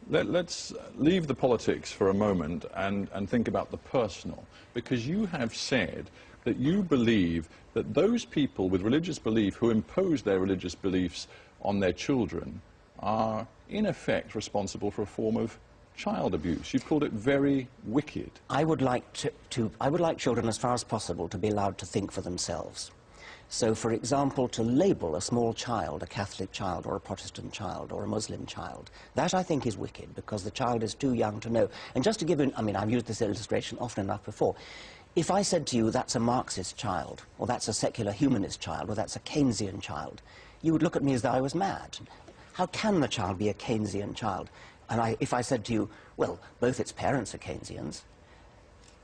let's leave the politics for a moment and think about the personal, because you have said that you believe that those people with religious belief who impose their religious beliefs on their children are, in effect, responsible for a form of child abuse. You've called it very wicked. I would like I would like children, as far as possible, to be allowed to think for themselves. So, for example, to label a small child, a Catholic child or a Protestant child or a Muslim child, that I think is wicked, because the child is too young to know. And just to give you, I mean, I've used this illustration often enough before. If I said to you, that's a Marxist child, or that's a secular humanist child, or that's a Keynesian child, you would look at me as though I was mad. How can the child be a Keynesian child? And if I said to you, well, both its parents are Keynesians,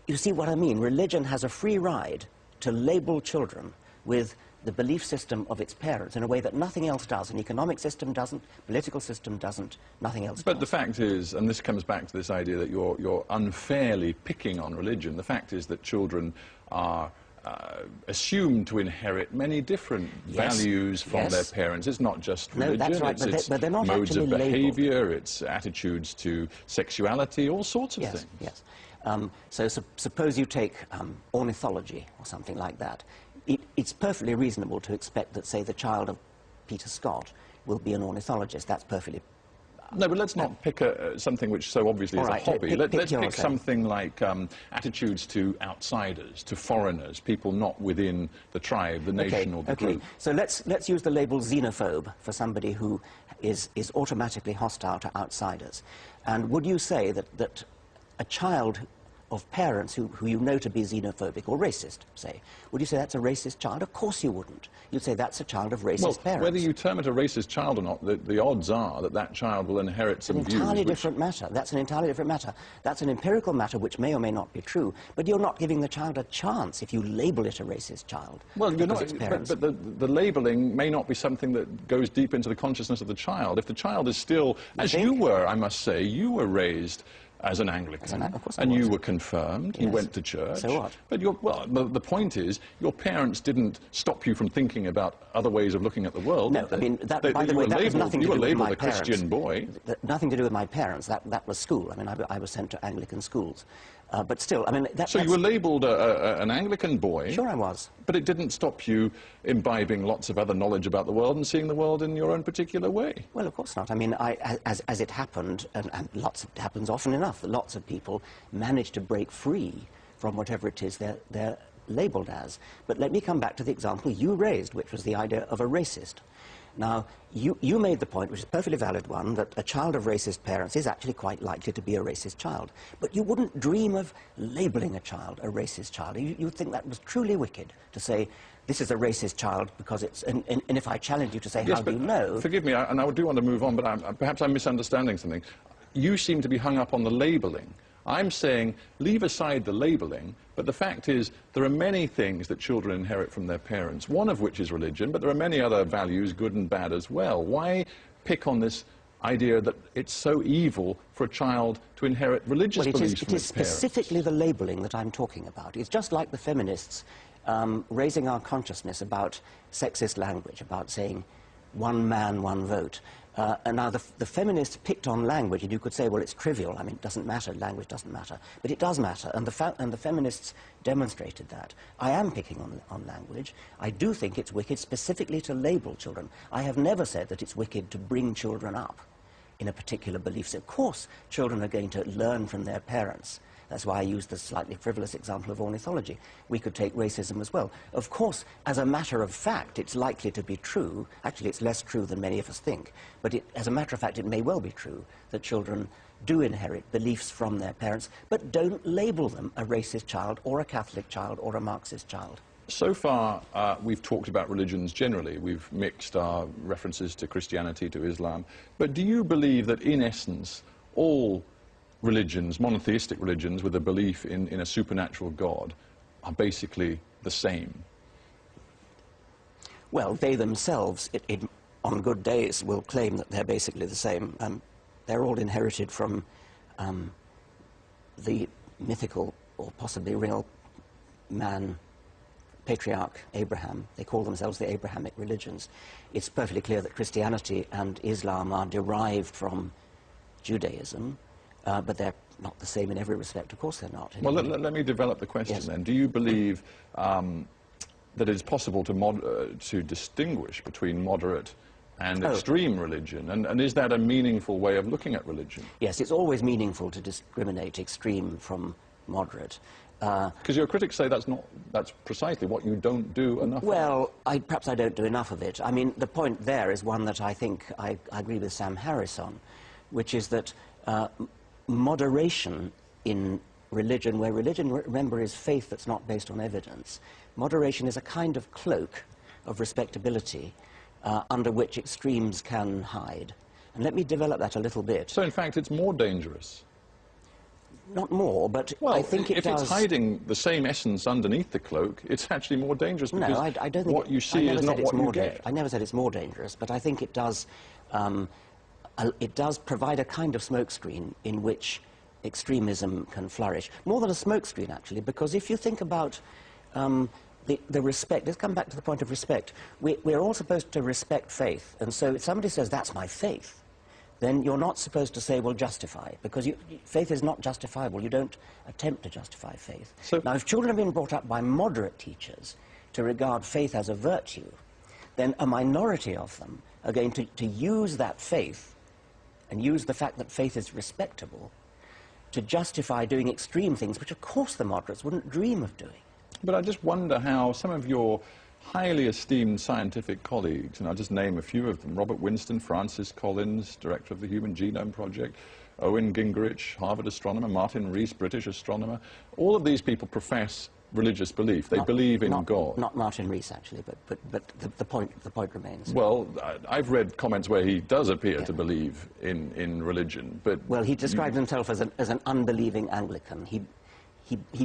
you see what I mean? Religion has a free ride to label children with the belief system of its parents in a way that nothing else does. An economic system doesn't, political system doesn't, nothing else does. But the fact is, and this comes back to this idea that you're unfairly picking on religion, the fact is that children are assumed to inherit many different values from their parents. It's not just religion, no, that's right, it's but they're not modes of behavior, labeled. it's attitudes to sexuality, all sorts of things. Yes. So suppose you take ornithology or something like that. It's perfectly reasonable to expect that, say, the child of Peter Scott will be an ornithologist. That's perfectly... No, but let's not pick something which so obviously is a hobby. Let's pick something like attitudes to outsiders, to foreigners, people not within the tribe, the nation or the group. So let's use the label xenophobe for somebody who is automatically hostile to outsiders. And would you say that a child of parents who you know to be xenophobic or racist, say, would you say that's a racist child? Of course you wouldn't. You'd say that's a child of racist parents. Whether you term it a racist child or not, the odds are that that child will inherit some views. It's an entirely different matter. That's an entirely different matter. That's an empirical matter which may or may not be true, but you're not giving the child a chance if you label it a racist child. Well, you're not, but the labelling may not be something that goes deep into the consciousness of the child. If the child is still, as you were, I must say, you were raised as an Anglican, and you were confirmed, you went to church. So what? But the point is, your parents didn't stop you from thinking about other ways of looking at the world. No, I mean, by the way, that has nothing to do with my parents. You were labelled a Christian boy. Nothing to do with my parents. That was school. I mean, I was sent to Anglican schools. But still, I mean... So you were labelled an Anglican boy. Sure I was. But it didn't stop you imbibing lots of other knowledge about the world and seeing the world in your own particular way. Well, of course not. I mean, as it happened, and it happens often enough, that lots of people manage to break free from whatever it is they're labelled as. But let me come back to the example you raised, which was the idea of a racist. Now, you made the point, which is a perfectly valid one, that a child of racist parents is actually quite likely to be a racist child. But you wouldn't dream of labelling a child a racist child. You'd think that was truly wicked, to say, this is a racist child because it's... And if I challenge you to say, how do you know... Forgive me, and I do want to move on, but perhaps I'm misunderstanding something. You seem to be hung up on the labelling. I'm saying, leave aside the labelling, but the fact is, there are many things that children inherit from their parents, one of which is religion, but there are many other values, good and bad as well. Why pick on this idea that it's so evil for a child to inherit religious beliefs from its parents? It is specifically the labelling that I'm talking about. It's just like the feminists raising our consciousness about sexist language, about saying, one man, one vote. And now the feminists picked on language, and you could say, well, it's trivial. I mean, it doesn't matter. Language doesn't matter. But it does matter, and the feminists demonstrated that. I am picking on language. I do think it's wicked specifically to label children. I have never said that it's wicked to bring children up in a particular belief. So, of course, children are going to learn from their parents. That's why I used the slightly frivolous example of ornithology. We could take racism as well. Of course, as a matter of fact, it's likely to be true. Actually, it's less true than many of us think. But as a matter of fact, it may well be true that children do inherit beliefs from their parents, but don't label them a racist child or a Catholic child or a Marxist child. So far, we've talked about religions generally. We've mixed our references to Christianity, to Islam. But do you believe that, in essence, all religions, monotheistic religions with a belief in a supernatural God, are basically the same? Well, they themselves, on good days, will claim that they're basically the same. They're all inherited from the mythical or possibly real man, patriarch Abraham. They call themselves the Abrahamic religions. It's perfectly clear that Christianity and Islam are derived from Judaism, but they're not the same in every respect. Of course they're not. Well, let me develop the question then. Do you believe that it's possible to distinguish between moderate and extreme religion? And is that a meaningful way of looking at religion? Yes, it's always meaningful to discriminate extreme from moderate. Because your critics say that's precisely what you don't do enough of. Well, perhaps I don't do enough of it. I mean, the point there is one that I think I agree with Sam Harris on, which is that moderation in religion, where religion, remember, is faith that's not based on evidence, moderation is a kind of cloak of respectability under which extremes can hide. And let me develop that a little bit. So, in fact, it's more dangerous. Not more, but well, I think it does... If it's hiding the same essence underneath the cloak, it's actually more dangerous because no, I don't think what you see is not what you get. I never said it's more dangerous, but I think it does provide a kind of smokescreen in which extremism can flourish. More than a smokescreen, actually, because if you think about the respect, let's come back to the point of respect. We're all supposed to respect faith, and so if somebody says, that's my faith, then you're not supposed to say, well, justify, because faith is not justifiable. You don't attempt to justify faith. So, now, if children have been brought up by moderate teachers to regard faith as a virtue, then a minority of them are going to use that faith and use the fact that faith is respectable to justify doing extreme things, which, of course, the moderates wouldn't dream of doing. But I just wonder how some of your highly esteemed scientific colleagues, and I'll just name a few of them: Robert Winston, Francis Collins, director of the Human Genome Project, Owen Gingerich, Harvard astronomer, Martin Rees, British astronomer. All of these people profess religious belief. They believe in God. Not Martin Rees, actually, but the point remains. Well, I've read comments where he does appear to believe in religion, but... Well, he describes himself as an unbelieving Anglican. He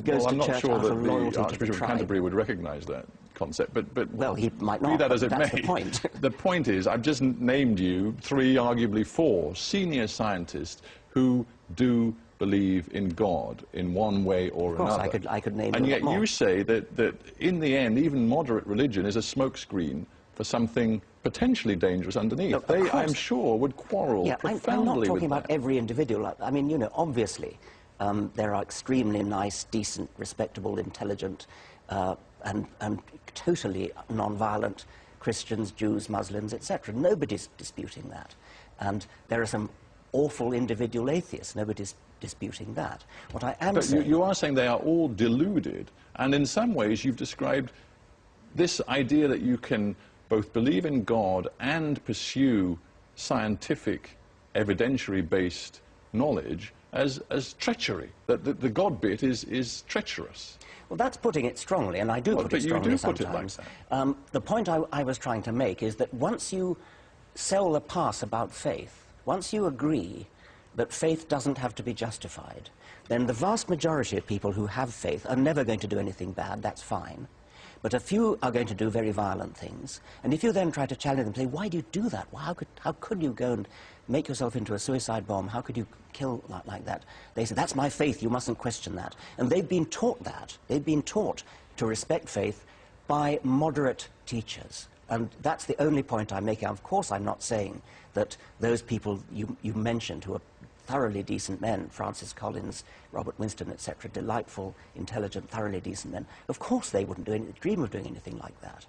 goes to church out of loyalty to the tribe. I'm not sure that the Archbishop of Canterbury would recognise that concept, but well, he might not. Be that as it may, the point. The point is, I've just named you 3, arguably 4, senior scientists who do believe in God in one way or another. Of course, I could name and yet more. You say that in the end, even moderate religion is a smokescreen for something potentially dangerous underneath. Look, they, I'm sure, would quarrel profoundly I'm not talking with about that. every individual. I mean, you know, obviously, there are extremely nice, decent, respectable, intelligent, and totally non-violent Christians, Jews, Muslims, etc. Nobody's disputing that. And there are some awful individual atheists. Nobody's disputing that. What I am saying... But you are saying they are all deluded, and in some ways you've described this idea that you can both believe in God and pursue scientific, evidentiary-based knowledge as treachery, that the God bit is treacherous. Well, that's putting it strongly, and I do put it strongly sometimes. Put it like that. The point I was trying to make is that once you sell the pass about faith, once you agree that faith doesn't have to be justified, then the vast majority of people who have faith are never going to do anything bad, that's fine. But a few are going to do very violent things. And if you then try to challenge them, say, why do you do that? Well, how could you go and make yourself into a suicide bomb? How could you kill like that? They say, that's my faith, you mustn't question that. And they've been taught that. They've been taught to respect faith by moderate teachers. And that's the only point I'm making. Of course, I'm not saying that those people you mentioned who are thoroughly decent men, Francis Collins, Robert Winston, etc., delightful, intelligent, thoroughly decent men, of course they wouldn't dream of doing anything like that.